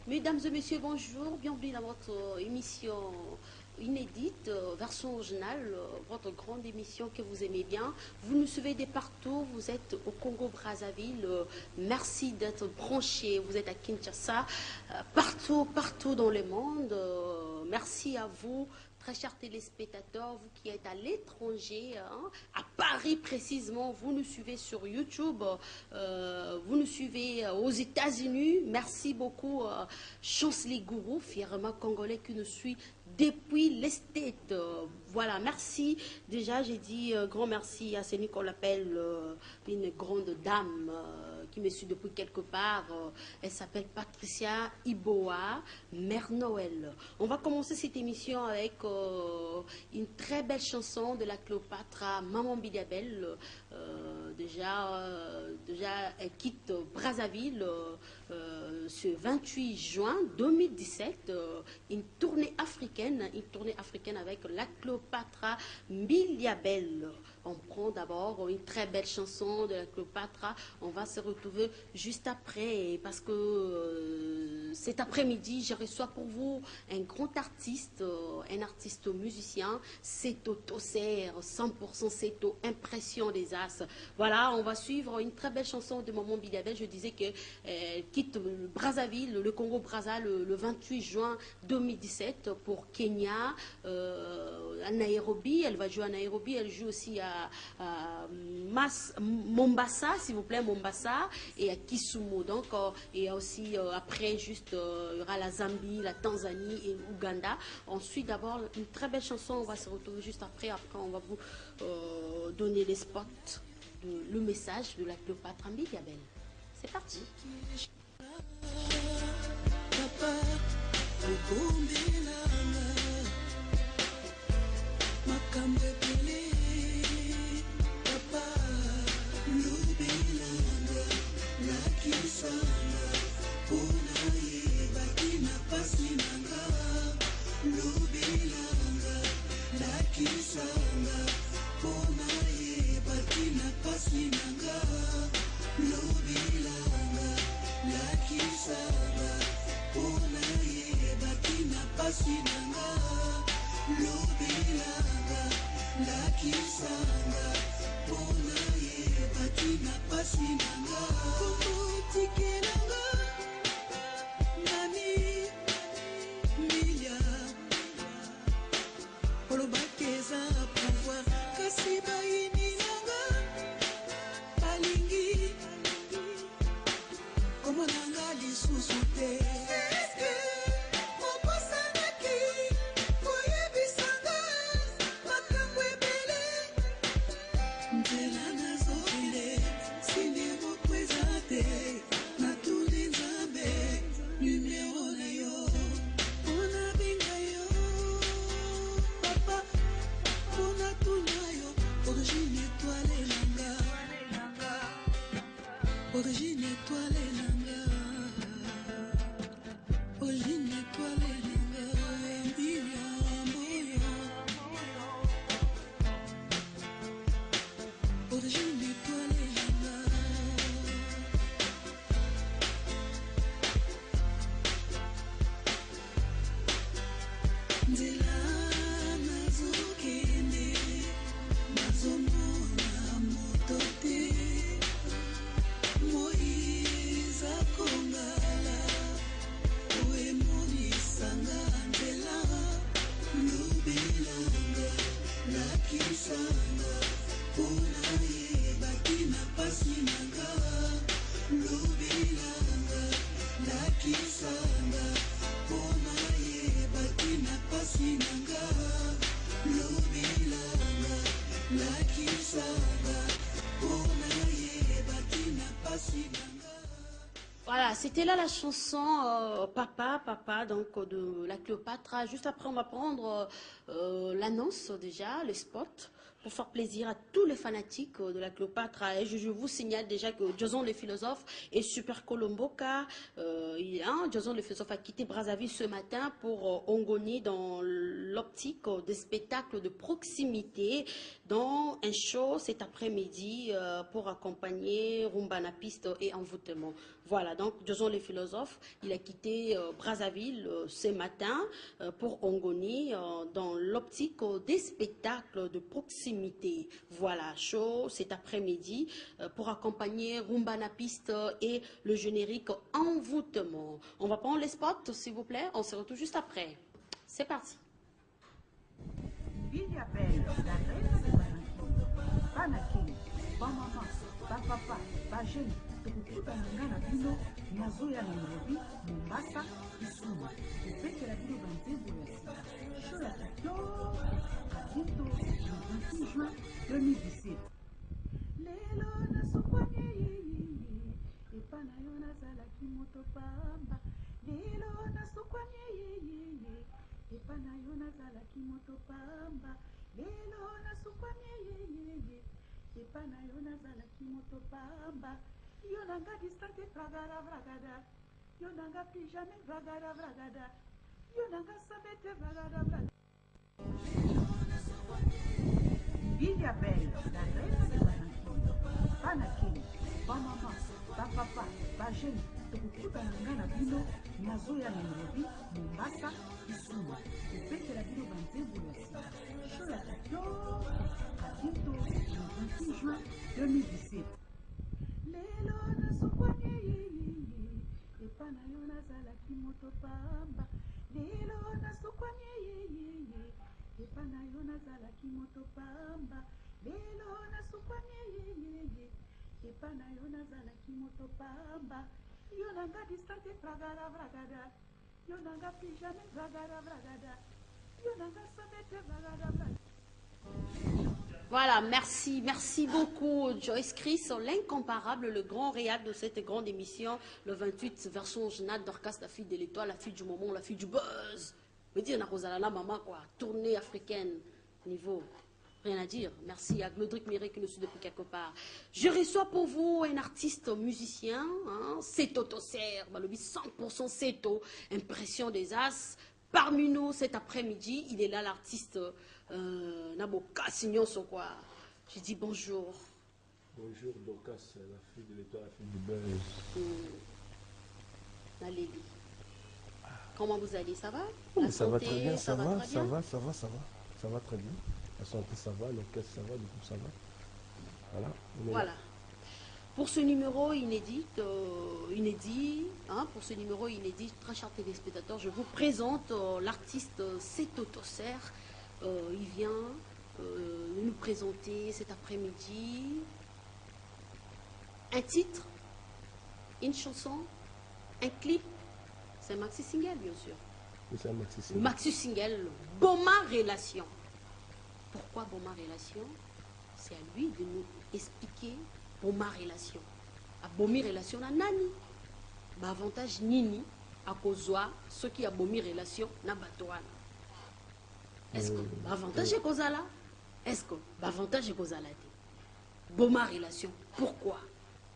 Mesdames et messieurs, bonjour, bienvenue dans votre émission inédite, version originale, votre grande émission que vous aimez bien. Vous nous suivez de partout, vous êtes au Congo-Brazzaville, merci d'être branchés, vous êtes à Kinshasa, partout dans le monde, merci à vous. Très chers téléspectateurs, vous qui êtes à l'étranger, hein, à Paris précisément, vous nous suivez sur YouTube, vous nous suivez aux États-Unis. Merci beaucoup, Chancely Gourou, fièrement congolais qui nous suit depuis l'estate. Voilà, merci. Déjà, j'ai dit grand merci à celui qu'on appelle une grande dame qui me suit depuis quelque part. Elle s'appelle Patricia Iboa, Mère Noël. On va commencer cette émission avec une très belle chanson de la Cléopâtre, Maman Bidiabel. Déjà, elle quitte Brazzaville ce 28 juin 2017, une tournée africaine avec la Cléopâtre Bidiabel. On prend d'abord une très belle chanson de la Cléopâtre. On va se retrouver juste après parce que cet après-midi, je reçois pour vous un grand artiste, un artiste musicien, Seto Tosser, 100% Seto, impression des as. Voilà, on va suivre une très belle chanson de Maman Bidiabel. Je disais qu'elle quitte Brazzaville, le Congo-Brazza, le 28 juin 2017 pour Kenya, à Nairobi. Elle va jouer à Nairobi, elle joue aussi à Mombasa, s'il vous plaît, Mombasa, et à Kisumu. Donc, et aussi après, juste, il y aura la Zambie, la Tanzanie et l'Ouganda. Ensuite, d'abord, une très belle chanson, on va se retrouver juste après. Après, on va vous donner les spots, le message de la Cléopâtre Bidiabel. C'est parti. Voilà, c'était là la chanson Papa, Papa, donc de la Cléopâtre. Juste après, on va prendre l'annonce déjà, le spot. pour faire plaisir à tous les fanatiques de la Cléopâtre. Et je vous signale déjà que Jason le philosophe et Super Colomboka, Jason le philosophe a quitté Brazzaville ce matin pour Ongoni dans l'optique des spectacles de proximité, dans un show cet après-midi pour accompagner Rumba na piste et envoûtement. Voilà, donc Jason le philosophe, il a quitté Brazzaville ce matin pour Ongoni dans l'optique des spectacles de proximité. Voilà, show cet après-midi pour accompagner Rumba na piste et le générique envoûtement. On va prendre les spots, s'il vous plaît. On se retrouve juste après. C'est parti. Villa Belle, la reine de Barranquilla, Panakini, Bamama, Bapapa, Bajeni, Tokukuta Nangana Bino, Nazoya Nairobi, Mombasa, Kisumu, Kupekela Bino Banzembo ya Sika, Show ya Kitoko, Kabito, le 26 juin 2017. Lelo nasopanye yeye, epana yo nazalaki moto pamba. Lelo nasopanye yeye, epana yo nazalaki moto pamba. Lelo nasopanye yeye, epana yo nazalaki moto pamba. Yo nanga distante vragada vragada, yo nanga plus jamais vragada vragada, yo nanga sabete vragada vragada. Villa Belle, la reine de Barranquilla, Panakini, Bamama, Bapapa, Bajeni, Tokukuta Nangana Bino, Nazoya Nairobi, Mombasa, Kisumu, Kupekela Bino Banzembo ya Sika, Show ya Kitoko, Kabito, le 26 juin 2017. Lelo nasopanye yeye, epana yo nazalaki moto pamba. Lelo nasopanye yeye, epana yo nazalaki moto pamba. Lelo nasopanye yeye, epana yo nazalaki moto pamba. Yo nanga distante vragada vragada, yo nanga plus jamais vragada vragada, yo nanga sabete vragada vragada. Voilà, merci beaucoup Joyce Chris, l'incomparable, le grand réal de cette grande émission, le 28 version originale d'Orchestre, la fille de l'étoile, la fille du moment, la fille du buzz. Me dire la maman quoi, tournée africaine, niveau, rien à dire. Merci à Glodric Miré qui nous suit depuis quelque part. Je reçois pour vous un artiste musicien, Seto Tosser, le 100% Seto, impression des As. Parmi nous cet après-midi, il est là l'artiste Naboka Signon quoi. J'ai dit bonjour. Bonjour Dorcas, la fille de l'étoile, la fille du buzz. Allez. Comment vous allez? Ça va? Ça va très bien, ça va très bien. La santé ça va, l'orchestre ça va, le groupe ça va. Voilà. Pour ce numéro inédit, pour ce numéro inédit, très chers téléspectateurs, je vous présente l'artiste Seto Tosser. Il vient nous présenter cet après-midi un titre, une chanson, un clip. C'est un maxi single, bien sûr. Oui, c'est un maxi single. Maxi single, Boma Relation. Pourquoi Boma Relation? C'est à lui de nous expliquer Boma Relation. A Bomi Relation na nani? Ba avantage nini à kozwa ceux qui a Bomi Relation na batoana. Est-ce que l'avantage est kozala? Est-ce que l'avantage est kozala? Boma Relation. Pourquoi?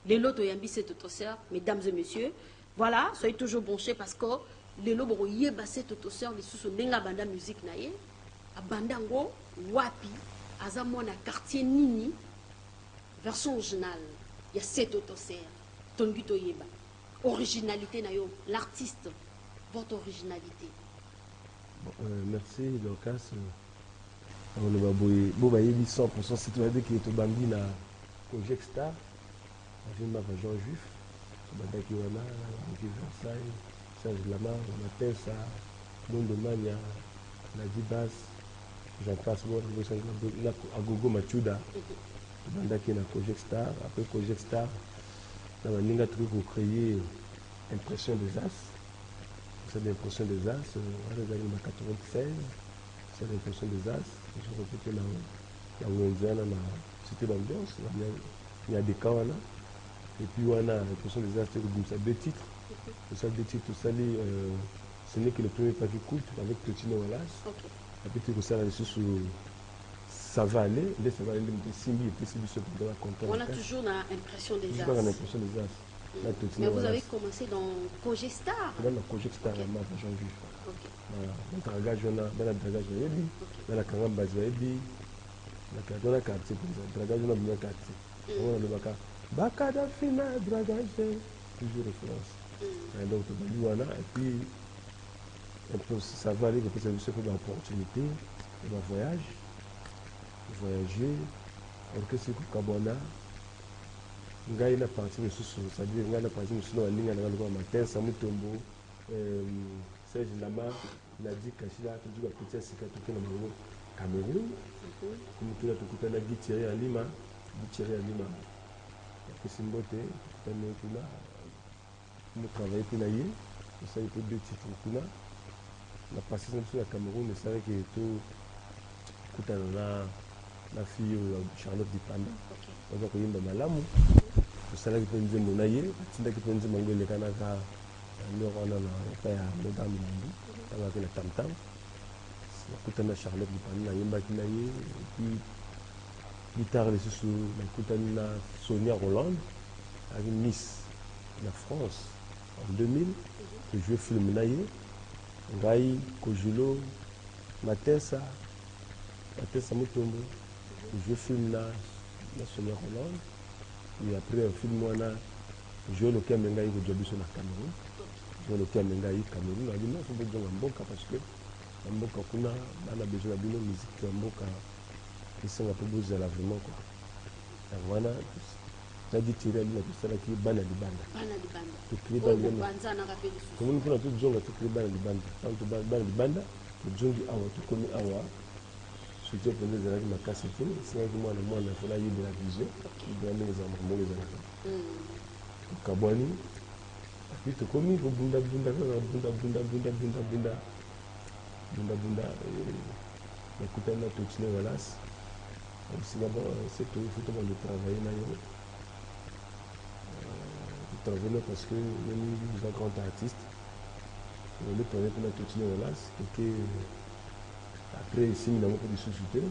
Les lots Yambi c'est Tosser, mesdames et messieurs. Voilà, soyez toujours branchés parce que les lots Yeba c'est Tosser, les sous nenga banda musique naye. A bandango wapi azamona quartier nini version originale. Il y a Seto Tosser, Tonguito Yeba. Originalité nayo, l'artiste, votre originalité. Merci Dorcas. On va boire 100% citoyen qui est au Bambi na Project Star. Je m'appelle Jean Juif. Badaki wana, Versailles, Serge Lama, on appelle ça Mondomania, Nadi Bass, j'en passe bon, à Gogo Machuda. Badaki na Project Star, après Project Star, on a trouvé pour créer Impression des As. C'est l'impression des As, on est en 96, c'est l'impression des As. Je répète là où on est dans la cité d'ambiance, il y a des cas là. Et puis on a l'impression des As, c'est deux titres. C'est deux titres, ce n'est que le premier papier court avec Petit Novalas. Après tu reçois là-dessus sur ça va aller, ça va aller, Simbi et puis Simbi se peut content. On a toujours l'impression des As. As. L'impression des As. Mais vous avez commencé dans Cogestar. Dans la Cogestar, ma Jean Juif. Voilà, dans le dragage, dans la dragage, dans la Kangamba, dans la quartier, dragage, dans le quartier. On a le Baka. Baka d'Afina, dragage, toujours référence. Donc, voilà, et puis, ça va aller, parce que ça fait une opportunité, un voyage, voyager, orchestre Kabona. Ngai na parti mususu, c'est-à-dire ngai na parti mususu na linga na ngalo Matesa Mutombo, Serge Lama, Nadi Kashila, tout le petit sika tout na bango Cameroun. Comme tout là tout na Gitieri à Lima, que Simbote, tout là nous travailler pour naïe, ça il faut deux titres pour là. La passé sur la Cameroun, c'est vrai que tout la fille Charlotte Dipanda. Donc il y a malamu. Ça là qui peut nous naïe, c'est là qui peut nous manger les canards. Nous on a fait le dame Mambi, on a fait le tam tam. Tout na Charlotte Dipanda, il y a qui naïe, puis guitare les sous la coutane Sonia Roland avec Miss la France en 2000 que je film naïe. Ngai Kojulo Matesa Mutombo je filme là Sonia Roland et après un film moi je le kame ngai ko jobi sur la Cameroun je le kame ngai Cameroun a dit non faut besoin mboka parce que mboka kuna bana besoin de musique mboka qui sont un peu besoin là vraiment quoi voilà ça dit tirer là tout ça là qui bana di banda tout créer dans le comme nous prenons tout jonga tout créer bana di banda tant tout bana di banda tout jongi awa tout comme awa surtout pour les élèves ma casse c'est que moi il faut la de la vision il doit les enfants les élèves Kabwani puis tout comme il faut bunda écoutez là tout les voilà c'est d'abord c'est tout il faut le travailler là travailler parce que nous sommes grands artistes le projet pour la tout les voilà c'est que après ici nous avons des sociétés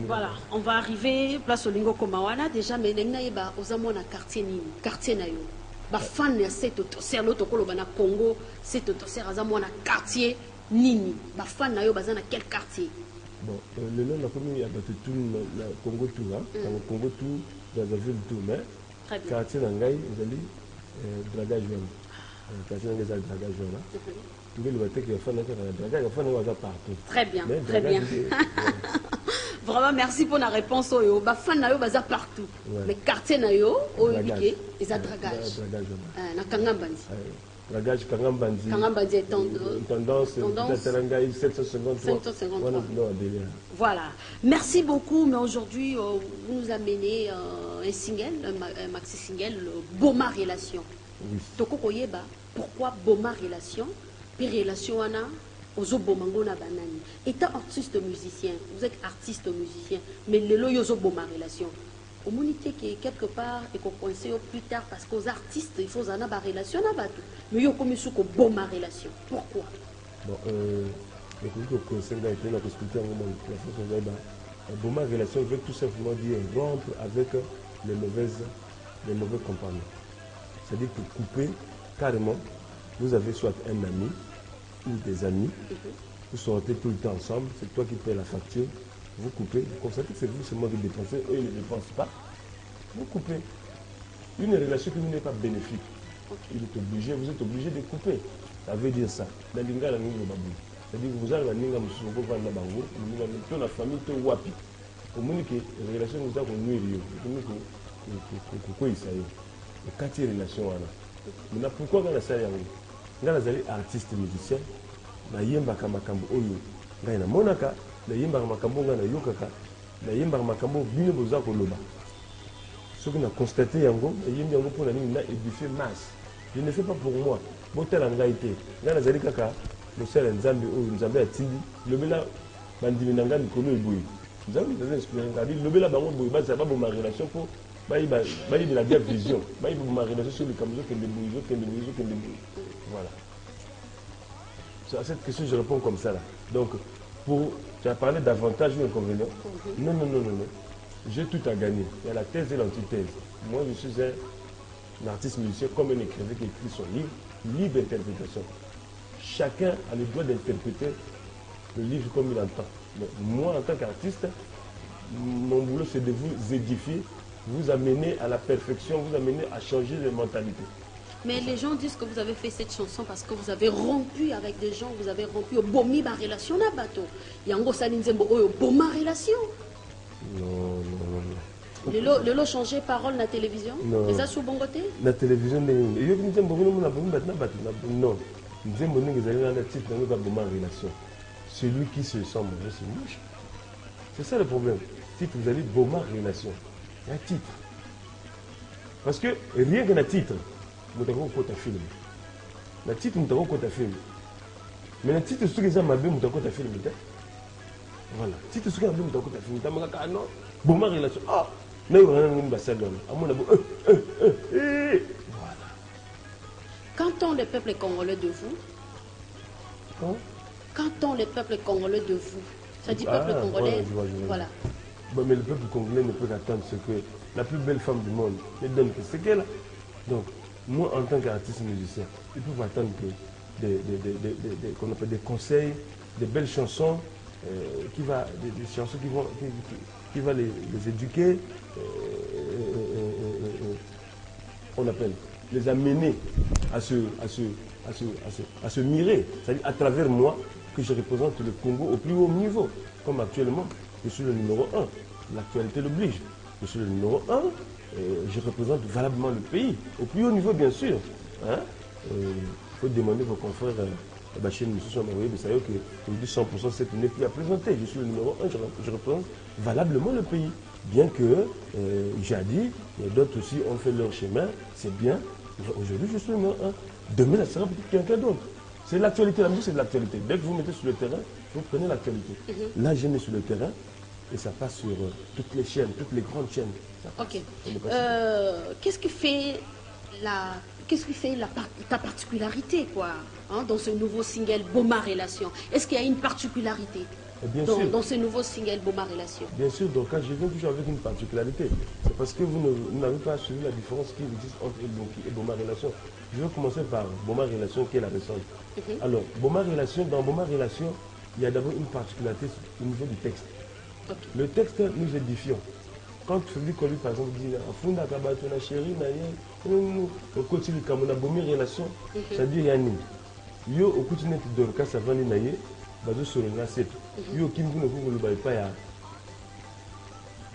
voilà on va arriver place Olingo Komawana déjà mais n'aïba aux amont na quartier na yo ba fan ya cette autocer l'autre koloba na Congo cette autocer azamona quartier nini ba fan na yo baza na quel quartier bon le nom la première il y a tout le Congo tout là dans Congo tout dans la ville tout mais quartier nangai ezali dragage jaune quartier nangai ezali dragage jaune là tout le bateau qui fait na dragage fa na partout très bien vraiment merci pour la réponse oyo ba fan na yo baza partout mais quartier na yo oyobiké eza dragage na Kangambandi dragage Kangambandi est tendance 753 voilà merci beaucoup mais aujourd'hui vous nous amenez un single un maxi single Boma relation toko koyeba pourquoi Boma relation puis relation wana ozo bomango na banani étant artiste musicien vous êtes artiste musicien mais lelo yozo boma relation au monité qui quelque part et qu'on coincé plus tard parce qu'aux artistes il faut en avoir relation na bato mais yo comme sou ko boma relation pourquoi bon écoute que c'est là que nous expliquer un moment la façon de boma relation veut tout simplement dire rompre avec les mauvais compagnons c'est-à-dire que couper carrément vous avez soit un ami ou des amis, vous sortez tout le temps ensemble, c'est toi qui payes la facture, vous coupez, vous constatez que c'est vous seulement qui dépensez, eux ils ne dépensent pas, vous coupez. Une relation qui n'est pas bénéfique, vous êtes obligé de couper. Ça veut dire ça. C'est-à-dire que vous avez la famille, wapi. Au moins que les relations nous avons nuit, quand il y a une relation, maintenant pourquoi on a ça? Nga nazali artiste musicien na yembaka makambo oyo ngai na monaka na yembaka makambo nga na yokaka na yembaka makambo bino boza koloba soki na constater yango na yembi yango pour na nini na édifier masse je ne fais pas pour moi botela ngai te nga nazali kaka mosala nzambe oyo nzambe atindi lobela bandimi na ngai mikolo eboyi nzambe nazali inspiré ngai lobela bango boyi bazala baboma relation po bayibela bien vision bayiboma relation sur likambo zokende boyi. Voilà. À cette question, je réponds comme ça là. Donc, Tu as parlé d'avantages ou inconvénients. Non, non, non, non, non. J'ai tout à gagner. Il y a la thèse et l'antithèse. Moi, je suis un artiste musicien comme un écrivain qui écrit son livre, libre d'interprétation. Chacun a le droit d'interpréter le livre comme il entend. Mais moi, en tant qu'artiste, mon boulot, c'est de vous édifier, vous amener à la perfection, vous amener à changer de mentalité. Mais les gens disent que vous avez fait cette chanson parce que vous avez rompu avec des gens, vous avez rompu au bomi ma relation na bateau. Yango salinzembo au boma relation. Non, non, non. Le lot changer parole na télévision. Non. Et ça sous bon côté? La télévision, non. Nzembo ningi zali na titre na boma relation. Celui qui se sent mauvais, c'est moche. C'est ça le problème. Titre, vous allez boma relation. Il y a un titre. Parce que rien que le titre, vous avez un film. Le titre, vous avez un film. Mais le titre, ce que vous avez un film. Voilà. Le titre, ce que vous avez un film. Vous avez un film. Boma relation. Ah, là, vous avez un film. Voilà. Qu'entend le peuple congolais de vous? Hein? Qu'entend le peuple congolais de vous? Ça dit peuple congolais. Voilà. Bon, mais le peuple congolais ne peut qu'attendre ce que la plus belle femme du monde ne donne que ce qu'elle a. Donc, moi, en tant qu'artiste musicien, ils peuvent attendre que qu'on appelle des conseils, des belles chansons, des chansons qui vont les éduquer, on appelle, les amener à se mirer, c'est-à-dire à travers moi, que je représente le Congo au plus haut niveau. Comme actuellement, je suis le numéro 1. L'actualité l'oblige. Je suis le numéro 1. Je représente valablement le pays. Au plus haut niveau, bien sûr. Il faut demander vos confrères Bachir Moussou Maroye Bessayo que aujourd'hui 100% cette n'est plus à présenter. Je suis le numéro 1. Je représente valablement le pays. Bien que, jadis, d'autres aussi ont fait leur chemin. C'est bien. Aujourd'hui, je suis le numéro 1. Demain, ça sera peut-être quelqu'un d'autre. C'est l'actualité, la musique c'est de l'actualité. Dès que vous mettez sur le terrain, vous prenez l'actualité. Là, je mets sur le terrain et ça passe sur toutes les chaînes, toutes les grandes chaînes. Ok. Qu'est-ce qui fait ta particularité quoi, hein, dans ce nouveau single Boma Relation? Est-ce qu'il y a une particularité dans ce nouveau single Boma Relation? Bien sûr, donc quand je viens toujours avec une particularité, c'est parce que vous n'avez pas suivi la différence qui existe entre Elbonki et Boma Relation. Je vais commencer par Boma Relation qui est la récente. Alors, dans Boma Relation, il y a d'abord une particularité au niveau du texte. Le texte nous édifions. Quand Félix Collu, par exemple, dit Funda Kabatona chérie, au quotidien, comme on a Boma Relation, ça dit Yanni. Yo, au quotidien, de Dorka, ça va naïe, bazo sur le naset. Yo, Kim Kuna Kuku, le baïpaya.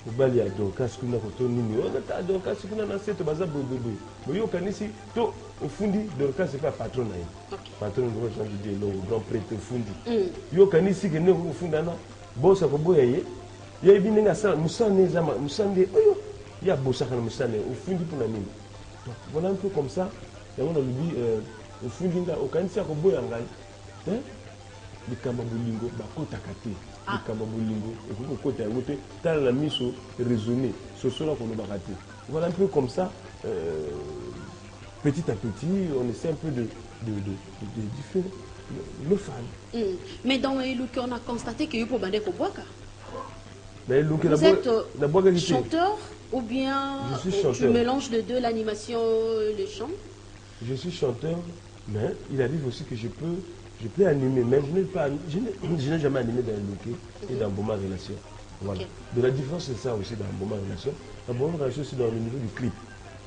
Au bal, il y a Dorka, ce qu'on a fait, Nini. On a Dorka, ce qu'on a naset, baza bobo. Mais yo, Kanisi, to, au fundi, Dorka, c'est pas patron naïe. Patron, je vais dire, le grand prêtre fundi. Yo, Kanisi, qui est au fundana, bon, ça peut boyer. Il y a bien un sang, Moussane, il y a Bossakhan Moussane, au fundi pour la mine. Donc, voilà un peu comme ça. Et on a dit, au fundi, au Kanisi, au boyangai. Le Kamabulingo, Bakota Kate, le Kamabulingo, et vous côté à côté, dans la mise raisonnée, sur cela qu'on a raté. Voilà un peu comme ça, petit à petit, on essaie un peu de différer le fan. Mais dans les looks, on a constaté qu'il y a eu pour Bandeko Boaka. Vous êtes chanteur ou bien tu mélanges les deux, l'animation et le chant? Je suis chanteur, mais il arrive aussi que je peux animer, mais je n'ai jamais animé dans Luke et dans Boma Relation. Voilà. De la différence, c'est ça aussi dans Boma Relation. Dans Boma Relation, c'est dans le niveau du clip.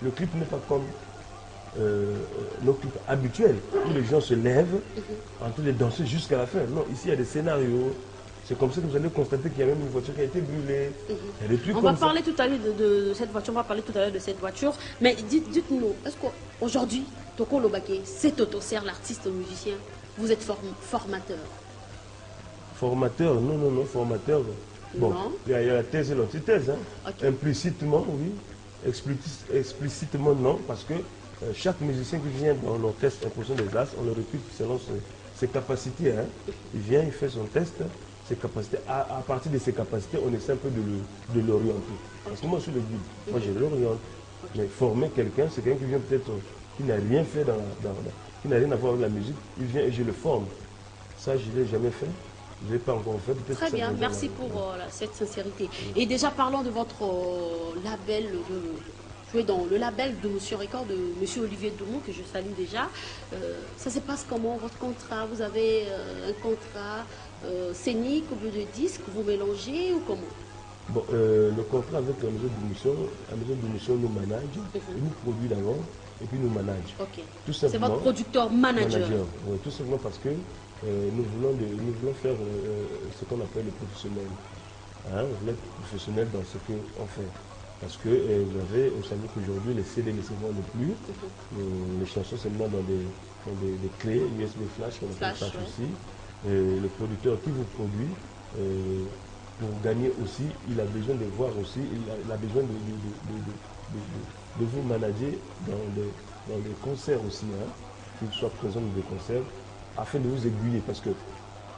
Le clip n'est pas comme nos clips habituels, où les gens se lèvent en train de danser jusqu'à la fin. Non, ici, il y a des scénarios. C'est comme ça que vous allez constater qu'il y a même une voiture qui a été brûlée. Il y a des trucs on va parler tout à l'heure de cette voiture, on va parler tout à l'heure de cette voiture. Mais dites-nous, est-ce qu'aujourd'hui, Toko Lobake, c'est Autosser, l'artiste musicien, vous êtes formateur? Formateur, non, formateur. Bon, il y a la thèse et l'antithèse. Hein. Okay. Implicitement, oui. Explicitement, non, parce que chaque musicien qui vient dans l'orchestre Imposition des As, on le recrute selon ses capacités. Hein. Il vient, il fait son test. Ses capacités. À partir de ses capacités, on essaie un peu de l'orienter. Parce que moi, je suis le guide. Moi, je l'oriente. Mais former quelqu'un, c'est quelqu'un qui vient peut-être, qui n'a rien fait qui n'a rien à voir avec la musique. Il vient et je le forme. Ça, je ne l'ai jamais fait. Je ne l'ai pas encore fait. Très bien, merci pour cette sincérité. Et déjà, parlons de votre label, jouer dans le label de Monsieur Record, de Monsieur Olivier Doumou, que je salue déjà. Ça se passe comment, votre contrat? Vous avez un contrat scénique au lieu de disque, vous mélangez ou comment? Bon, le contrat avec la maison d'émission nous manage, nous produit d'abord et puis nous manage. Ok. Tout C'est simplement. votre producteur manager. Oui, tout simplement parce que nous voulons faire ce qu'on appelle le professionnel. Hein, on voulait être professionnel dans ce qu'on fait. Parce que vous savez qu'aujourd'hui, les CD ne se vendent plus. Les chansons, c'est maintenant dans des clés USB flash, qu'on appelle flash aussi. Le producteur qui vous produit, pour gagner aussi, il a besoin de voir aussi, il a besoin de vous manager dans des concerts aussi, hein, qu'il soit présent dans des concerts, afin de vous aiguiller. Parce que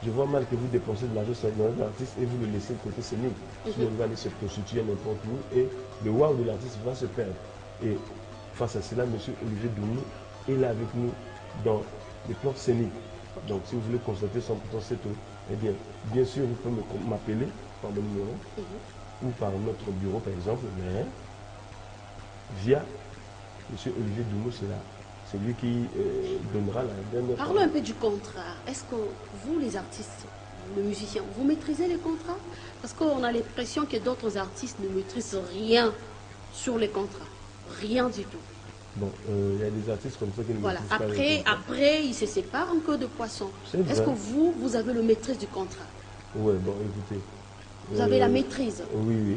je vois mal que vous dépensez de l'argent sur l'artiste et vous le laissez de côté scénique. Sinon, il va aller se prostituer n'importe où et le wow de l'artiste va se perdre. Et face à cela, M. Olivier Doumou est là avec nous dans les plans scéniques. Donc, si vous voulez constater 100% c'est tout, eh bien sûr, vous pouvez m'appeler par le numéro ou par notre bureau, par exemple, mais via M. Olivier Doumou, c'est là. C'est lui qui donnera la dernière. Parlons un peu du contrat. Est-ce que vous, les artistes, les musiciens, vous maîtrisez les contrats? Parce qu'on a l'impression que d'autres artistes ne maîtrisent rien sur les contrats. Rien du tout. Bon, il y a des artistes comme ça qui ne voilà. maîtrisent pas les contrats. Après, ils se séparent un peu de poisson. Est-ce que vous avez le maîtrise du contrat? Oui, bon, écoutez. Vous avez la maîtrise? Oui, oui.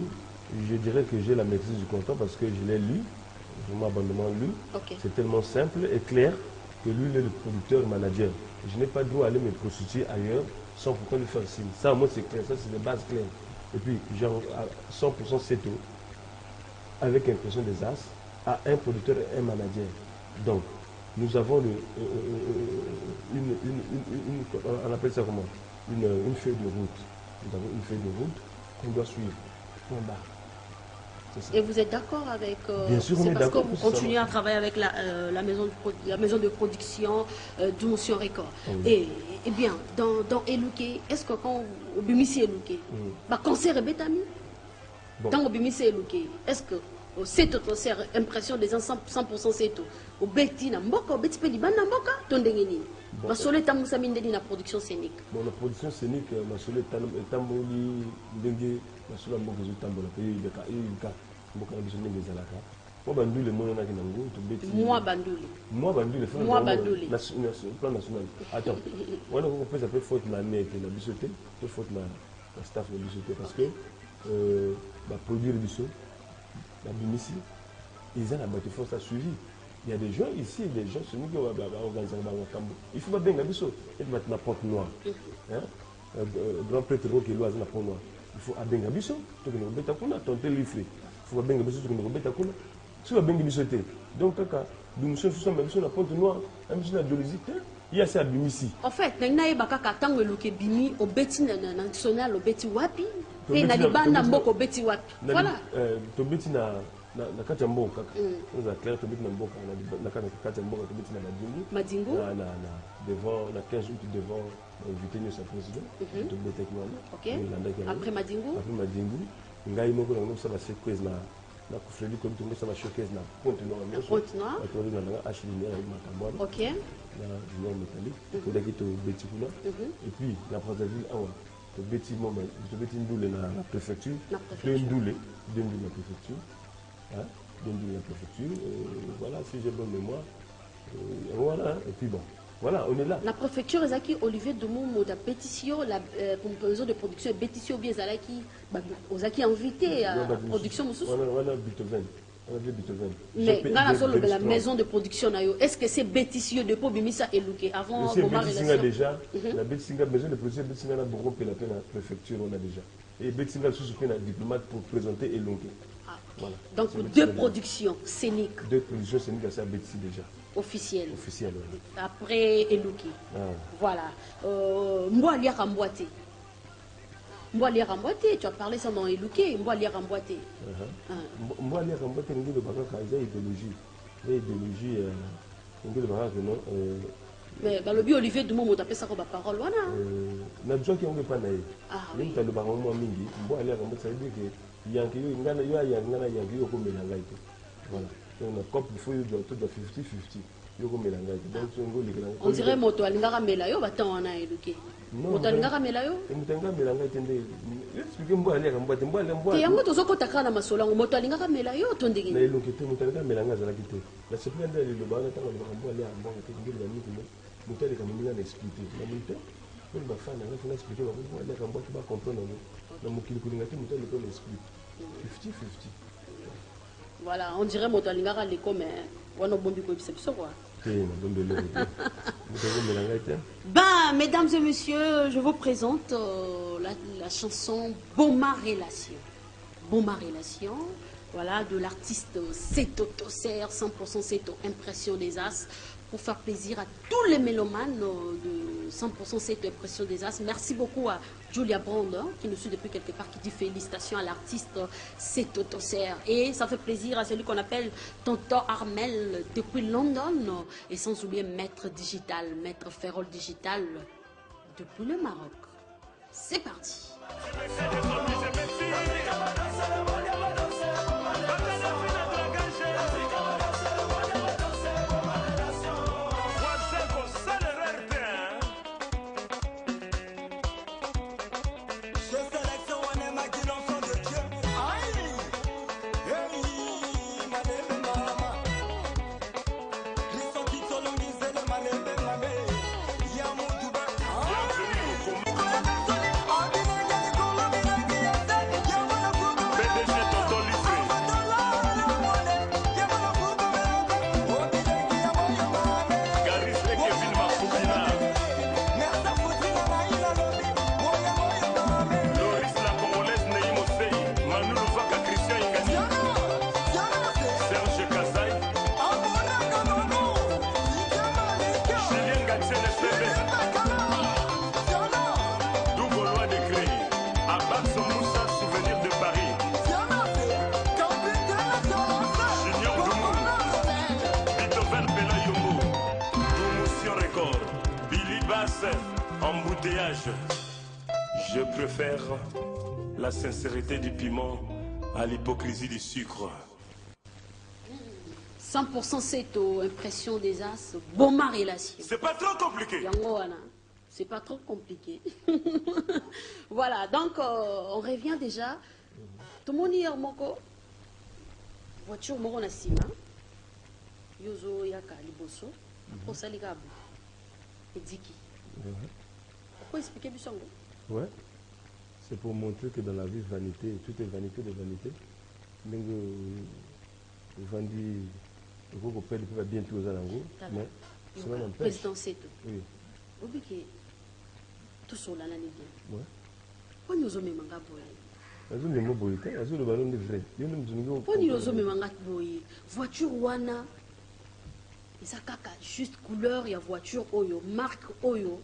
Je dirais que j'ai la maîtrise du contrat parce que je l'ai lu. Je m'ai abondamment lu. Okay. C'est tellement simple et clair que lui, il est le producteur manager. Je n'ai pas le droit d'aller me prostituer ailleurs sans pourquoi lui faire signe. Ça, moi, c'est clair. Ça, c'est des bases claires. Et puis, genre, à 100% c'est tout. Avec impression des As, à un producteur et un manager. Donc, nous avons on appelle ça comment? Une feuille de route. Nous avons une feuille de route qu'on doit suivre. Point barre. Et vous êtes d'accord avec... Bien sûr, on est parce que d'accord. vous continuez à travailler avec la maison de production d'Omotion Record. Oui. Et bien, dans Elouké, est-ce que quand vous bimissez Elouké, bah concert est bétami? Dans vous bimissez Elouké, est-ce que c'est tout concert, impression des gens 100% c'est tout? Au béti na mboka, au béti pe liban na mboka, tondengeni. Ma sole tamusa mindeni na production scénique. Bon, la production scénique, ma sole tamboli ndenge, ma sole mboka zo tambola pe yeka mboka na biso ndenge ezalaka. Moi bandule mona na kinango to béti. Moi bandule plan national. Attends. Wana ko pesa pe faute na net na biso te, pe faute na staff na biso te parce que ba produire biso la Bimisi, ils ont la bateau force à suivi. Il y a des gens ici, des gens chez nous qui ont organisé un cambo. Il faut pas bien la biso. Il faut mettre la porte noire. Grand prêtre qui est loin la porte noire. Il faut bien la biso. Tu peux nous mettre à kuna, tenter l'ifré. Il faut bien la biso, tu peux nous mettre à kuna. Tu vas bien la biso. Donc kaka, nous nous sommes sur la porte noire, un monsieur la diolésité. Il y a ça à Bimisi. En fait, n'aïe bakaka tango luke bimi au beti national au beti wapi. Et na libanda mboko beti wapi. Voilà. To beti na kati ya mboka kaka. Nous a clair to beti na mboka na kati ya mboka to beti na Madingu. Na devant la 15 août devant invité nous sa président. To beti avec moi. OK. Après Madingu. Après Madingu, ngai moko na ça va se quiz na kufredi comme tout ça va showcase na continent na meso. Continent. Na na HLM avec Makambwana. OK. Na junior métallique. To daki to beti kuna. Et puis la Brazzaville awa. To beti moma, to beti ndoule na préfecture. Deux ndoule la préfecture. Hein? Deux la préfecture. Voilà, si j'ai bonne mémoire. Voilà, et puis bon. Voilà, on est là. La préfecture Ezaki Olivier Doumou da pétition la maison de production pétition bien Zalaki Ozaki invité à la production mususu. Voilà Beethoven. Mais dans la maison de production est-ce que c'est pétition de Pobimisa et Luke avant Boma relation déjà la Betsinga maison de production Betsinga na beaucoup la préfecture on a déjà. Et Betsinga sous un diplomate pour présenter Eluke. Voilà. Donc deux productions scéniques. Deux productions scéniques à ça Betsi déjà. Officiel. Officiel, oui. Après Elouki. Voilà. Mboali Ramboité. Mboali Ramboité, tu as parlé ça dans Elouki, Mboali Ramboité. Mboali Ramboité, nous avons une idéologie. Une idéologie, nous avons Mais balobi Olivier Dumont m'a tapé ça comme parole wana. Na joke yango pa na ye. Ah oui. Ni talo ba mo mingi, mbo ali ka motsa dire que yanki yo ngana yo ya ngana yanki yo ko melanga ite. Voilà. Donc na couple faut yo tout de 50-50. Yo ko melanga ite. Donc ngo likela. On dirait moto alingaka mela yo batan wana eduke. Moto alingaka mela yo? Mutanga melanga ite nde. Explique mbo ali ka mbo te mbo ali mbo. Te yango tozokota kana masolango moto alingaka mela yo to ndenge. Na elongi te mutanga melanga zala kite. La sependa le lo ba na tanga mbo ali mbo te ngeli na miki. Mutali ka mninga na expliquer. Na mute. Pour ma femme, on a expliqué, on va comprendre. On explique. 50-50. Voilà, on dirait que Motalingara l'école, mais on a bombi quoi, c'est quoi. Ben, mesdames et messieurs, je vous présente la chanson Boma Relation. Boma Relation, voilà, de l'artiste Seto Tosser, 100% Seto, Impression des As. Pour faire plaisir à tous les mélomanes de 100% cette impression des As. Merci beaucoup à Julia Brand, qui nous suit depuis quelque part, qui dit félicitations à l'artiste Seto Tosser. Et ça fait plaisir à celui qu'on appelle Tonton Armel depuis London. Et sans oublier Maître Digital, Maître Ferrol Digital depuis le Maroc. C'est parti. Embouteillage. Je préfère la sincérité du piment à l'hypocrisie du sucre. 100% Seto, Impression des As, Boma Relation. C'est pas trop compliqué. C'est pas trop compliqué. Voilà, donc on revient déjà. Tout le monde hier, moko. Voiture, moko na sima. Yozo yaka liboso. Pour salikabu. Et diki. Pourquoi expliquer du sango? Ouais. C'est pour montrer que dans la vie, vanité, tout est vanité de vanité. Mais Vandi, il faut qu'on perde bientôt aux alentours. Mais cela n'empêche. Président Seto. Oui. Obiki, tout ça là, ouais. Pourquoi nous sommes manga boy? Azu le mot boy, azu le ballon de vrai. Pourquoi nous sommes manga boy? Voiture wana. Et ça kaka juste couleur, il y a voiture oyo, marque oyo.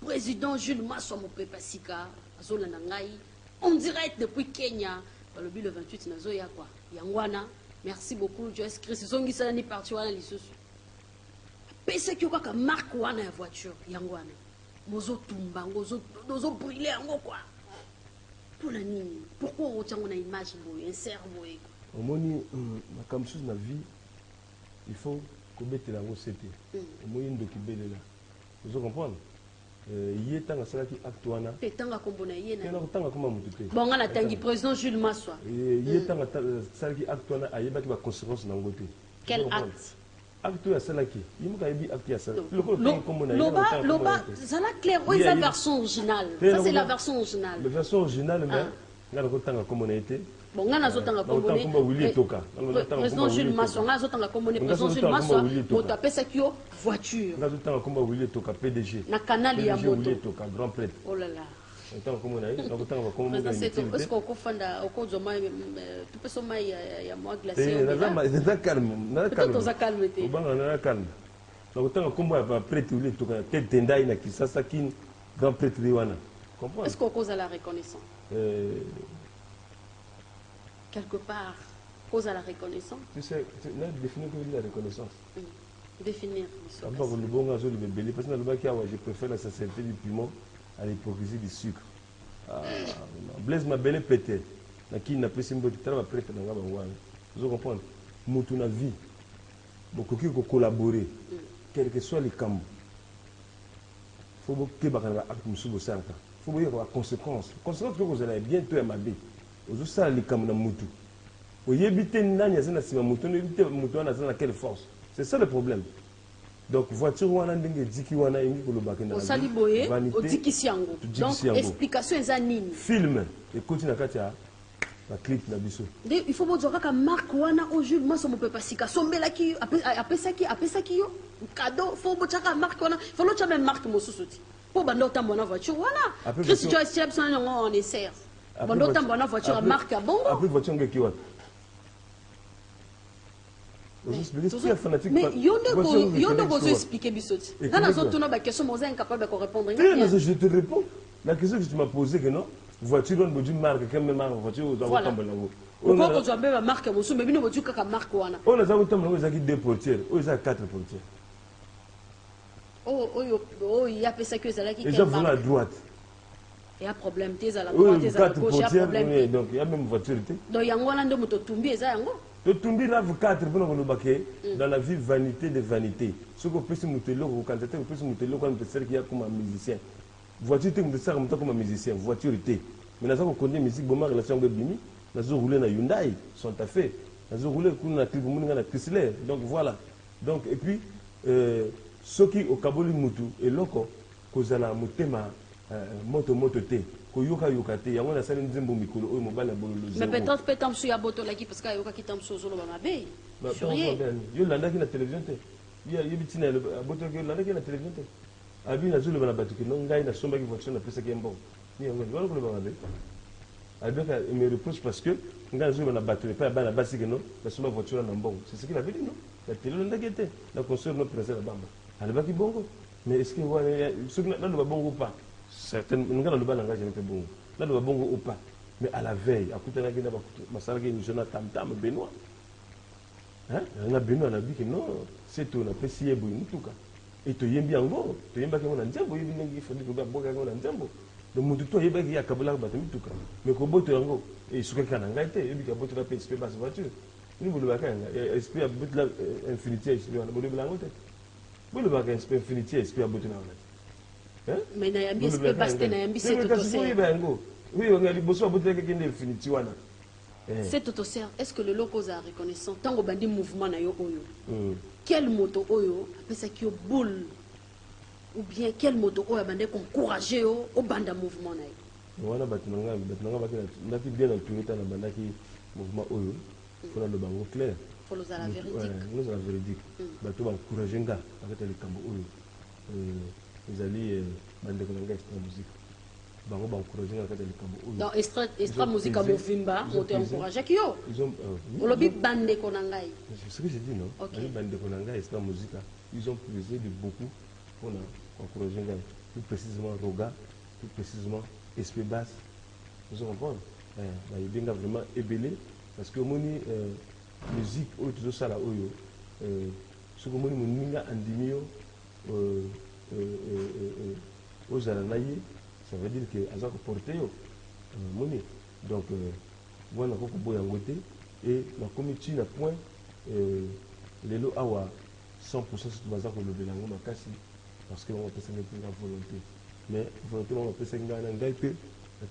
Président Jules Maswa Mopepasika, Azola Nangai, en direct depuis Kenya. Le 28 Nazoya quoi. Yangwana, merci beaucoup, Joyce Chris. Zongi Salani parti wana lisusu. Pese ki ka marque wana ya voiture, Yangwana. Mozo tumba, mozo brûler yango quoi. Pour la nini? Pourquoi on tient une image boy, un cerveau? Au moni, comme chose na vie, il faut qu'on mette la recette. Au moins une docibelle là. Vous comprenez? Il est temps à cela qui acte wana. Pétanga kombona yena. Tanga tanga comment mututé. Bon on a tangi président Jules Maswa. Il est temps à cela qui acte wana ayeba qui va conséquence na ngoté. Quel acte? Acte à cela qui. Il me kayebi acte à cela. Loba, ça la clair, oui c'est la version originale. Ça c'est la version originale. La version originale mais ngana kotanga comme on a été. Bon, on a zotanga komboné. Président Jules Maswa, on a zotanga komboné. Président Jules Maswa, on tape ça qui voiture. On a zotanga komba Willy Toka PDG. Na canal ya moto. Willy Toka grand prêtre. Oh là là. Attends comment on a eu? On a zotanga komba. Est-ce qu'on confanda au cours de mai tout peut sommer ya moi glacé. Na calme, na calme. Tout ça calme té. Obanga na calme. Na zotanga komba ba prêtre Willy Toka tête tendai na Kisasa kin grand prêtre Liwana. Comprends? Est-ce qu'on cause à la reconnaissance? Quelque part, cause à la reconnaissance. Tu sais, là, définir que la reconnaissance. Définir. Parce que je préfère la sincérité du piment à l'hypocrisie du sucre. Blaise m'a belle pété. Qui n'a pas si mbote tala prêtre na ngaba ngwana. Vous comprenez? Mutu na vie. Beaucoup qui collaborer quel que soit les camps. Faut que bakana acte musubo sanka. Faut que y conséquences. Conséquences que vous allez bientôt à mabe. Vous ça les camps na mutu. Vous yebite nanya zana sima mutu ne bite mutu na zana quelle force. C'est ça le problème. Donc voiture wana ndenge diki wana ingi ko lobaka na. Osali boye, odiki siango. Donc explication eza nini? Film et continue kati ya la clip na biso. Il faut dire que marque wana au Jules moi ça me peut pas sika sombela ki après ça qui yo cadeau faut bocha ka marque wana faut l'autre même marque mosusuti. Pour bando tambo na voiture wana. Chris Joyce Chepson on essaie. Bando tambo na voiture marque à bongo. Après voiture ngeki wana. Mais yonde vous expliquer bisoti. Dans la zone tourne ba question moi incapable de répondre. Je te réponds. La question que tu m'as posée que non voiture on peut marque quand même voiture on doit tomber là-haut. On peut dire ba marque mosu mais bino botu kaka marque wana. On a ça tomber là deux portières, on a quatre portières. Oh il y a pas ça que ça là qui ils vont à droite. Il y a problème tes à la droite tes à la gauche il y a problème. Donc il y a même voiture. Donc yango wana ndo moto tumbi eza yango. Le tumbi là vous quatre pour nous baquer dans la vie vanité de vanité. Ce que peut se monter là au candidat peut se monter là quand on sert qu'il y a comme un musicien. Voiture te sert comme un musicien, voiture était. Mais là ça on connaît musique bon relation avec Bimi, là je roulé na Hyundai, sont à fait. Là je roulé pour na clip mon na Chrysler. Donc voilà. Donc et puis ceux qui au Kaboli mutu et loko kozala mutema moto te. Koyoka yokate yango na sala nzembo mikolo oyo mobala bololo. Mais peut-être peut-être sur ya boto la qui parce que yoka kitam sozolo ba mabe. Furieux. Yo landa ki na télévision te. Ya yebitina boto ke landa ki na télévision te. Abi na zulu bana batuki no ngai na somba ki voiture na pesa ki mbo. Ni yango wala ko ba mabe. Abi ka me reproche parce que ngai na zulu bana batuki pas bana basi que non na somba voiture na mbo. C'est ce qu'il avait dit non. La télé landa ki te. La construire no président bamba. Alba ki bongo. Mais est-ce que voilà ce que na ba bongo pas. Certaines nous avons le bal langage avec bon là nous avons bon ou pas mais à la veille à côté de la guinée ma salle qui émission na tam tam Benoît hein on a Benoît on a dit que non c'est tout on a précisé boy en tout cas et to yembi ango to yemba que on a nzembo yebi ngi faut dire que boka on a nzembo donc mutu to yeba ki akabula ba tout cas mais ko boto yango et suka kana ngaite yebi ka boto la PSP basse voiture ni bulu ba kanga SP a boto la Infinity SP on bulu ba ngote bulu ba ka Infinity SP a boto na mais nayambi est-ce que baste nayambi c'est tout oui on a dit bosso aboté que kende Infinity wana c'est tout est-ce que le loco a reconnaissant tango bandi mouvement na yo oyo quel moto oyo apesa ki yo boule ou bien quel moto oyo bande encourager yo au banda mouvement na yo wana batunanga bakina ndaki bien entouré na bandaki mouvement oyo pour le bango clair pour nous à la véridique nous à la véridique bato encourager nga avec le cambo oyo ils allaient bande konanga extra musique bango ba encourager nga kata le cambo oyo dans extra musique à Movimba on te encourager ki yo ils ont olobi bande konanga c'est ce que j'ai dit non bande konanga extra musique ils ont pesé de beaucoup pour encourager nga plus précisément Roga plus précisément SP basse vous comprenez bah il bien vraiment ébélé parce que moni musique oyo toujours ça là oyo ce que moni moninga andimio aux Alanaïs, ça veut dire que Azak porté moni. Donc, voilà, il faut que et la comité n'a point les lots à 100% sur Bazak ou le Bélango Makasi parce qu'on appelle ça une volonté. Mais volonté, on appelle ça une volonté,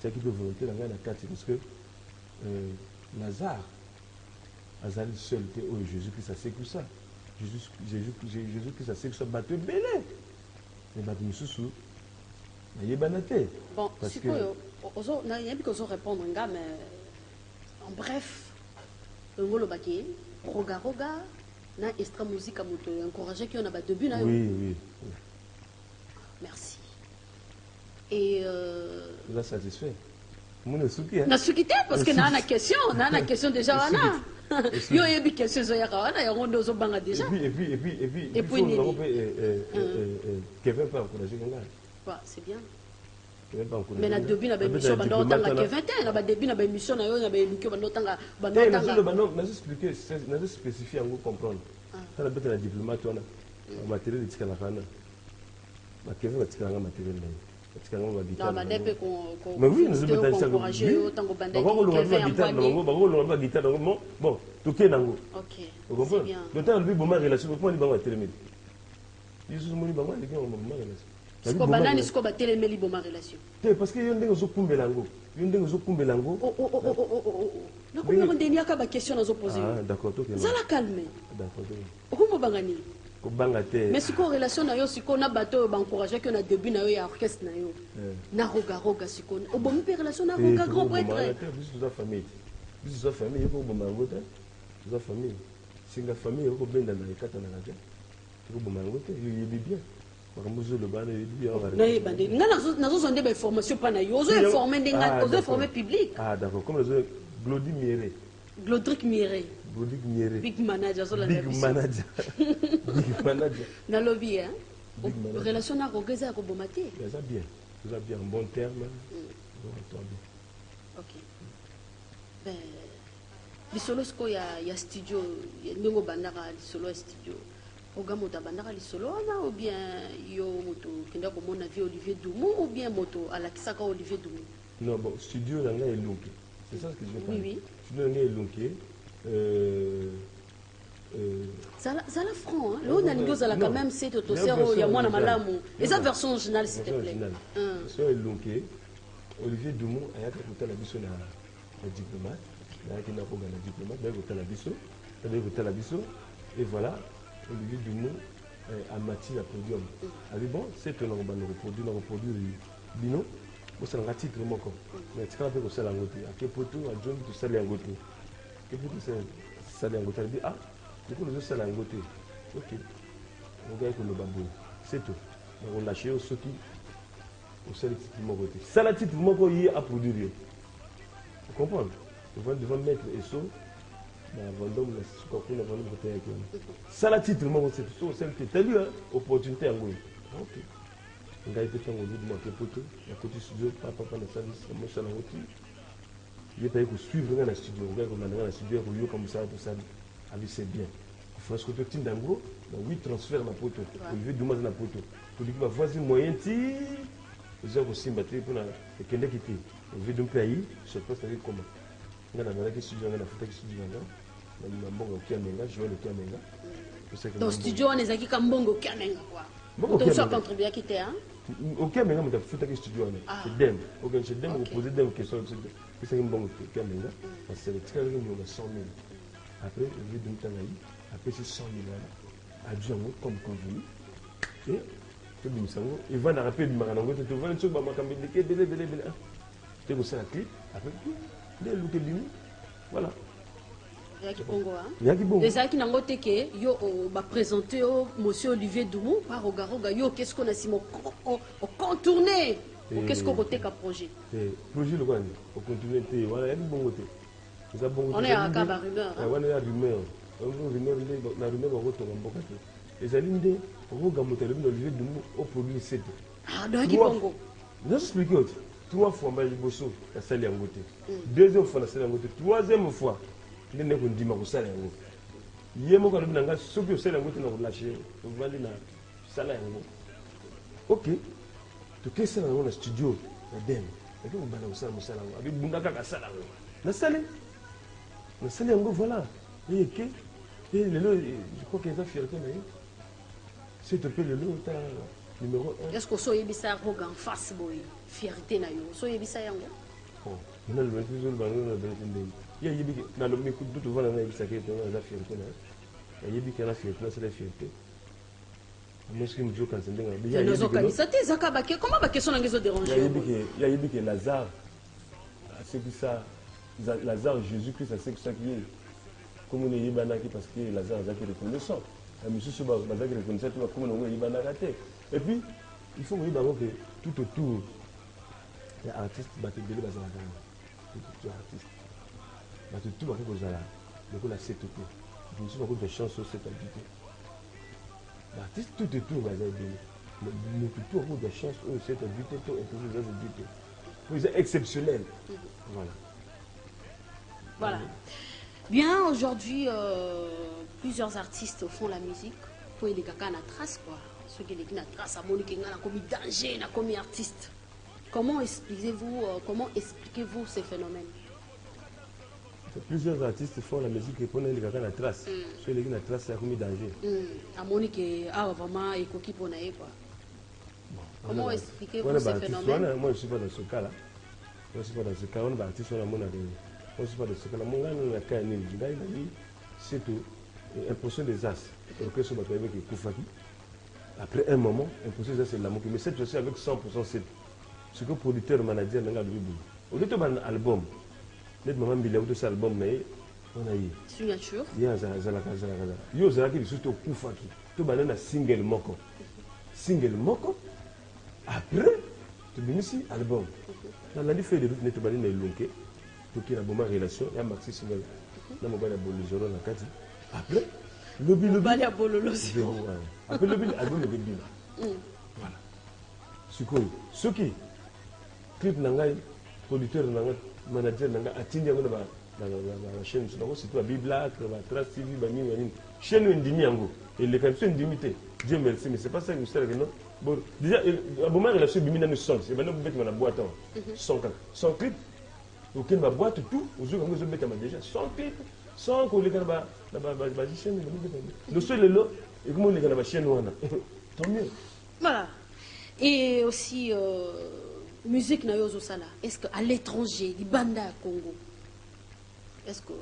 la qui peut volonté, la parce que Lazare, Azali seul, Jésus-Christ, ça c'est que ça. Jésus-Christ, ça c'est que ça, bateau belé. Mais bateau sous il y a banate. Bon, parce que il y a que répondre mais en bref le mot le baquet roga na extra musique à moto encourager qui on a ba début là. Oui. Merci. Et là satisfait. Mon souki hein. Na souki parce que na question déjà wana. Yo yebi question zo ya wana ya rondo zo banga déjà. Et puis Kevin peut encourager quelqu'un. C'est bien. Mais na début na émission bando tanga Kevin na début na émission na yo na émission bando tanga na expliquer na spécifier en comprendre. Ça la bête la diplomate on a matériel etika na kana bakeve batika na matériel na batika na ba guitare na madepe ko mais oui nous avons dans encourager tango bandaki ba guitare ba guitare bon toke nango OK c'est bien d'autant lui bon ma relation comment ni bango telemeli Yesu moni bango ndenge on ma relation siko banani siko ba telemeli bon ma relation parce que yo ndenge zo kumbela ngo yo ndenge zo kumbela ngo na ko mo ndeni aka ba question na zo poser ah d'accord toke zala calme d'accord ko mo bangani ko banga te mais siko relation na yo siko na bato ba encourager que na début na yo ya orchestre na yo na roga siko o bon pe relation na roga grand prêtre biso za famille ko bon mango te za famille singa famille ko benda na ekata na ngaja ko bon mango te yo yebi bien makambuzo le bana yebi bien na yebande nga nazo zonde ba formation pa na yo ozo informer ndenga ozo informer public ah d'accord comme les Glody Mieré Glodric Mieré Big manager sur la Big manager. Na lobby hein. Relation na rogeza ko bomate. Ça bien. Ça bien en bon terme. OK. Ben lisolo sko ya studio ndingo bandaka lisolo studio. Ogamo ta bandaka lisolo na ou bien yo moto kenda ko mona vie Olivier Doumou ou bien moto alakisaka Olivier Doumou. Non bon studio na nga elonké. C'est ça ce que je veux dire. Oui. Studio na nga elonké. Zala franc, hein? L'on a négocié zala quand même c'est au cerveau, il y a moins de malamu. Et sa version originale s'il te plaît. Version longue. Olivier Doumou a été écouté la biso na diplomate, il a été na diplomate, il a écouté la biso, et voilà Olivier Doumou a mati la podium. Avec bon, c'est que nous reproduire bino, c'est un titre mon corps. Mais tu peux faire la ngote, à quel poto à John tout ça les ngote. Et puis ça les ngote dit ah du coup nous ça les ngote. OK. On gagne que le babou. C'est tout. On lâche au soki au seul titre mon côté. Ça la titre mon corps à produire. Vous comprenez? Devant mettre et so na vendom la suka kuna vendom côté avec ça la titre mon côté c'est au seul titre. T'as vu opportunité à ngoi. OK. On gagne peut-être on dit moi que poto à côté studio papa na service moi ça la ngote. Il est pour suivre dans le studio, on regarde dans le studio, on comme ça, tout ça, c'est bien. Il faut que tu aies un gros, oui, transfert dans la poto, Olivier Doumou dans la poto. Pour dire que voici moyen, les gens aussi battent pour les Kenya qui étaient. Olivier Doumou pays, je pense que c'est comment. On a un studio, on a un studio, on a un bongo Kiamenga, je vois le Kiamenga. Dans le studio, on est à Kambongo Kiamenga, quoi. Donc, ça contribue à quitter, hein? Au Kiamenga, on a fait un studio, c'est dem. C'est dem, on pose des questions. C'est un bon Kiamenga, parce que c'est le très bien, on a 100 000. Après, Olivier Doumou Tangaï, après c'est 100 000 à Django, comme convenu. Et il va nous rappeler du Maranango, tu vois une chose, tu sais la clé, après, voilà. Les gens qui n'ont pas été présenté au monsieur Olivier Doumou par Ogaroga, qu'est-ce qu'on a si contourné? Qu'est-ce qu'on a fait comme projet? Projet, le on continue, voilà, il y a du bon côté. On est à la rumeur. On est à la rumeur. La rumeur, on retourne en bon côté. Les alliés, on va Olivier Doumou au produit 7. Ah, donc il bongo. Je explique 3 fois, je bosse la salle en côté. 2e fois, la salle en côté. 3e fois, je n'ai pas dit que je suis en côté. Je n'ai pas dit que je suis en côté. Je suis en côté. Ok. Tu es dans le studio. Je suis voilà. Je crois qu'il y a fierté. C'est te paye le numéro 1. Est-ce que vous avez ça en face fierté na yo? Vous avez ça yango? Bon, on a le même toujours le il y a yebi na le micro tout devant la ça qui est la fierté là. Il y a yebi qui a la fierté, c'est la fierté. Moi ce qui me joue quand c'est dingue. Il y a yebi ça t'es zakabake comment ba question ngezo déranger? Il y a yebi que Lazare c'est que ça Lazare Jésus-Christ c'est que ça qui est comme on est yebanaki parce que Lazare a qui reconnaissant. Monsieur Soba a qui reconnaissant comme on est yebanaki. Et puis il faut que tout autour il y a artistes qui battent des artistes. Tout le monde a la CTP. Je me suis beaucoup de chance sur cette habitude. L'artiste tout autour va être donné. Mais tout le monde a de chance sur cette habitude. Vous êtes exceptionnel. Voilà. Bien, aujourd'hui, plusieurs artistes font la musique. faut les gars na trace quoi. Ceux qui les na trace à Monique na comme danger, na comme artiste. Comment expliquez-vous ces phénomènes? Plusieurs artistes font la musique et prennent les gars na trace. Ceux qui na trace c'est comme danger. À Monique vraiment écoquille pour naïe quoi. Comment expliquez-vous ces phénomènes? Moi je suis pas dans ce cas là. Moi je suis pas dans ce cas. On va artiste on a mon moi je suis pas dans ce cas là. Mon gars on a qu'à ni c'est tout. Impression des as. Que ce bateau avec Koufaki. Après un moment, impression des as c'est l'amour. Mais cette fois-ci avec 100% c'est ce que producteur manager n'a pas vu. Au lieu de un album, net maman Bila ou de album mais on a eu signature. Ya zalaka. Yo zalaka qui surtout Koufaki. Tu as un single moko. Single moko. Après, tu as ici album. Dans la fait de route net balé na lonké. Pour qu'il y ait une bonne relation, il y a maxi single. Na mo bana bolo zoro na kati. Après, le bilan. Après le bilan, album le bilan. Voilà. Ce qui, clip nangai, producteur nangai, manager nangai, atteint la chaîne. C'est toi, Biblac, Trace TV, Bami, chaîne indimi yango. Et les cantions indimité. Dieu merci, mais c'est pas ça que nous savons non. Bon, déjà, la bonne relation bimina nous sonne. C'est maintenant que vous mettez dans la boîte. Sans clip, aucun ma boîte tout. Aujourd'hui, vous mettez déjà sans clip. Sans qu'on les gagne la chaîne, le seul est là, et comment les gagne la chaîne, tant mieux. Voilà. Et aussi, musique na yozo sala. Est-ce qu'à l'étranger, les bandes à Congo, est-ce que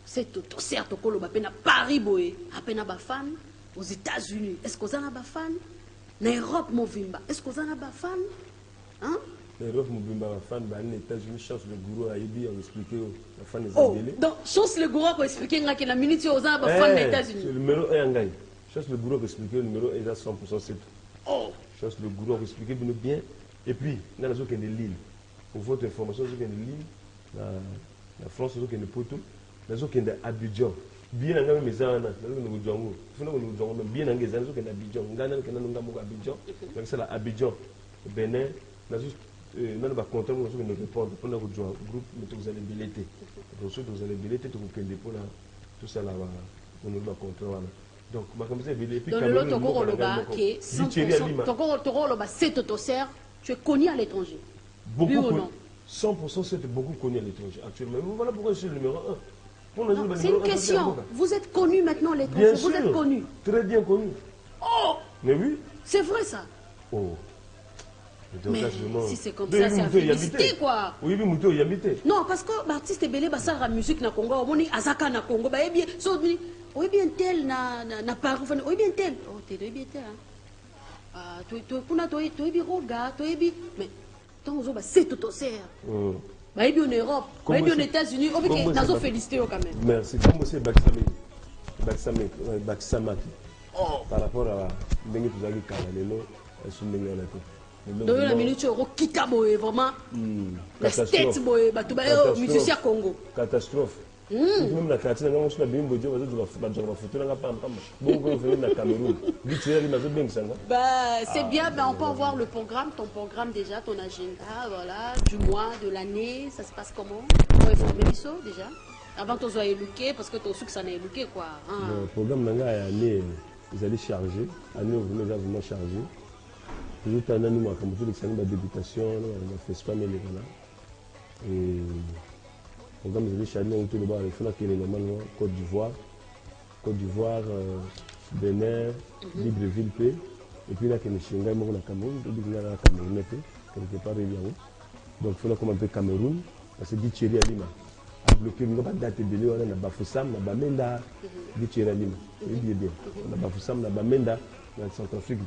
c'est tout certes que le bapena Paris boy, à peine à fan aux États-Unis, est-ce qu'on a des fans? En Europe, Movimba, est-ce qu'on a des fans? Hein? L'Europe Moubimba va fan, les États-Unis, chance le gourou a aidé à expliquer la fan des États-Unis. Donc, chance le gourou a expliqué que la minute aux gens fan des États-Unis. Le numéro 1 gagne. Chance le gourou a expliqué le numéro 1 est à 100% c'est tout. Oh! Chance le gourou a expliqué bien. Et puis, dans la zone de l'île, pour votre information, la zone de l'île, la France, la zone de Porto, la zone de Abidjan. Bien en mes ans, la zone de Django. Bien en mes ans, la zone de Abidjan. Ghana, Abidjan. Donc, c'est la Abidjan. Bénin, la zone. Nous avons content de nous répondre pour notre groupe, nous allons billeter. Donc, nous allons billeter tout tout ça là, nous avons contrôle. Donc, comme ça, et puis, dans le lot, qui est 100%, c'est autosère, tu es connu à l'étranger. Beaucoup, 100% c'est beaucoup connu à l'étranger actuellement. Voilà pourquoi je suis le numéro 1. C'est une question. Vous êtes connu maintenant à l'étranger. Vous êtes connu. Très bien connu. Oh! Mais oui. C'est vrai ça. Oh. Mais si c'est comme ça, c'est la félicité quoi. Oui, mais il y habité. Non, parce que l'artiste est belé, ça la musique na Congo, on est azaka na Congo, bah bien, oui bien tel na Paris, oui bien tel. Oh, t'es bien tel. Ah, tu bien roga, mais tant aux autres, c'est tout au serre. Bah bien en Europe, bah bien aux États-Unis, on veut que nous féliciter quand même. Merci. Comment c'est Baksamaki. Oh. Par rapport à Bengi Tuzagi Kalalelo, Sundenge Alako. Donc la minute Rokita boy vraiment la tête boy bah tout bah musicien Congo catastrophe même la quartier nga mosuna bimbo jo bazo ba photo nga pam bon ko venir na Cameroun bitira li mazo beng sanga bah c'est bien mais on peut voir le programme ton programme déjà ton agenda voilà du mois de l'année ça se passe comment on est formé biso déjà avant ton soyez looké parce que ton sucre ça n'est looké quoi le programme nanga ya année ils allaient charger année vraiment chargé. Nous avons une débutation, on fait spam et le programme de Charlie, on tourne normalement Côte d'Ivoire, Bénin, Libreville, et puis là, il y a le Cameroun, quelque part, donc il faut commencer Cameroun, parce que Thierry Alima a bloqué une date de l'eau, on a Bafoussam, on a Bamenda, Thierry Alima, bien, on a Bafoussam, on a Bamenda. Dans le Centrafrique,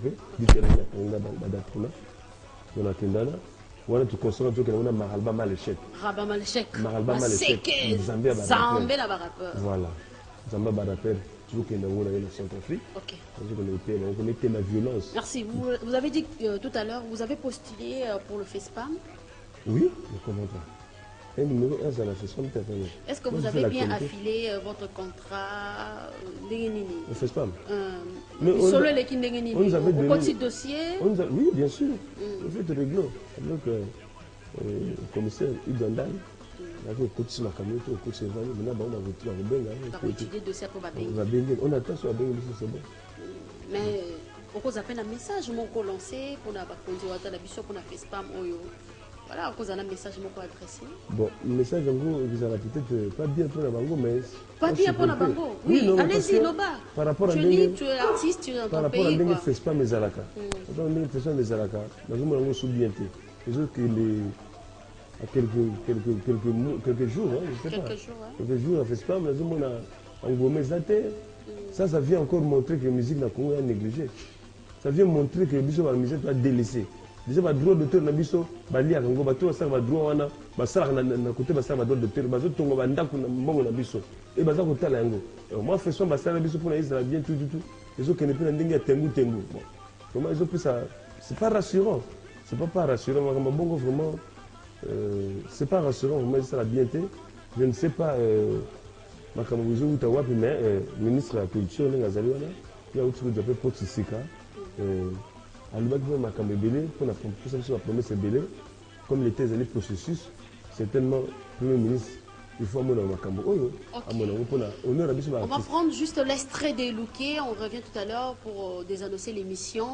on a Kendana. On a tout construit, on a Maralba Maléchek. Maralba Maléchek. Zambia Barapeur. Voilà. Zambia Barapeur. Toujours qu'il y a le Centrafrique. Ok. On connaît la violence. Merci. Vous avez dit tout à l'heure, vous avez postulé pour le FESPAM. Oui, mais comment ça? Un numéro 1, ça la FESPAM. Est-ce que vous avez bien affilé votre contrat le FESPAM. Solo les Kindengenini. On nous avait donné. Au petit dossier. Oui, bien sûr. On fait de réglo. Donc, le commissaire Ugandal, il avait coach sur la caméra, au coach Evani, maintenant on a voté à Rubenga. On a étudié le dossier pour Babengi. On attend sur Babengi, c'est bon. Mais on cause à peine un message, mon ko lancé pour la conservateur la biso pour la fait spam oyo. Voilà, on cause un message mon ko adressé. Bon, le message en gros, vous avez peut-être pas bien pour la bango, mais pas bien pour la bango. Oui, non, allez-y Loba. Par rapport à tu es libre, tu es artiste, tu es dans ton pays. Par rapport à Ndenge fait spam mes alaka. Dans Ndenge fait spam mes alaka, dans le monde on soubienté. Les autres que les à quelques jours, hein, je sais pas. Quelques jours, on fait spam, dans le monde en gros mes athées. Ça vient encore montrer que la musique dans Congo est négligée. Ça vient montrer que la musique est délaissée. Déjà, le droit d'auteur na biso, bali à Congo, bateau ça va droit wana, basala na côté basala droit d'auteur, bateau tongo bandako na mbongo na biso. Et baza ko tala yango. Moi fais son basala biso pour na Israël bien tout. Les autres qui ne peuvent pas ndenge tengu. Bon. Comment ils ont pris ça? C'est pas rassurant. C'est pas rassurant. Bongo vraiment, c'est pas rassurant. Mais ça la bienté. Je ne sais pas. Makamouzo Utawapi, mais ministre de la Culture, il y a un autre qui s'appelle Port Sissika. Alors, pour la promesse belé, comme l'été des processus, certainement, le Premier ministre, il faut amener Makambo. On va prendre juste l'extrait des Louquets. On revient tout à l'heure pour désannoncer l'émission.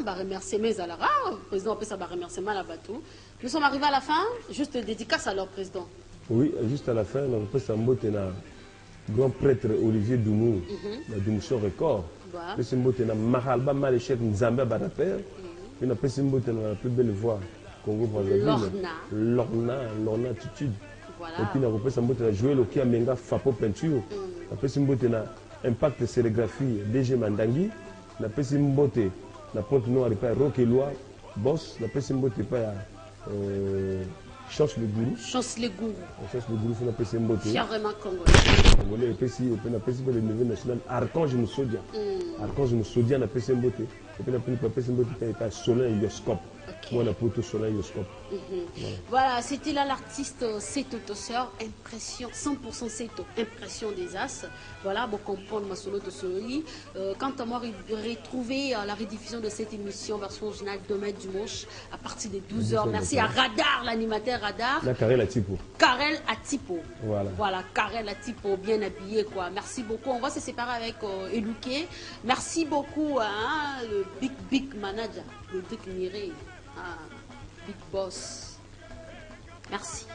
Remercier mes Alara, le président appelle ça remerciement à la bateau. Nous sommes arrivés à la fin. Juste dédicace à leur président. Oui, juste à la fin, on peut s'emboter dans le grand prêtre Olivier Doumou, la Doumouchon Record. Puis s'emboter dans Mahalba Maléchek Nzamba Baraper. Puis on peut s'emboter dans la plus belle voix Congo Brazzaville. Lorna Attitude. Et puis on peut s'emboter dans Joël Okia Menga Fapo Peinture. On peut s'emboter dans Impact Sérigraphie DG Mandangi. On peut s'emboter dans Ponte Noire et Roquelois Boss. On peut s'emboter par Chance le gourou. Chance le gourou. Chance le gourou, c'est un peu symbolique. Fièrement congolais. Congolais, et puis on a passé le niveau national Archange Moussodia. Archange Moussodia, on a passé un beauté. Et puis on a passé un beauté qui est Solin Yoscope. Moi, on a pour tout Solin Yoscope. Voilà, c'était là l'artiste Seto Tosseur, impression, 100% Seto, impression des As. Voilà, pour comprendre ma solo de Soli. Quant à moi, retrouver la rediffusion de cette émission version originale demain dimanche à partir de 12h. Merci à Radar, l'animateur Radar. La Karel Atipo. Karel Atipo. Voilà, Karel Atipo, bien habillé quoi. Merci beaucoup. On va se séparer avec Elouké. Merci beaucoup à le big manager, le truc Miré. Big Boss. Merci.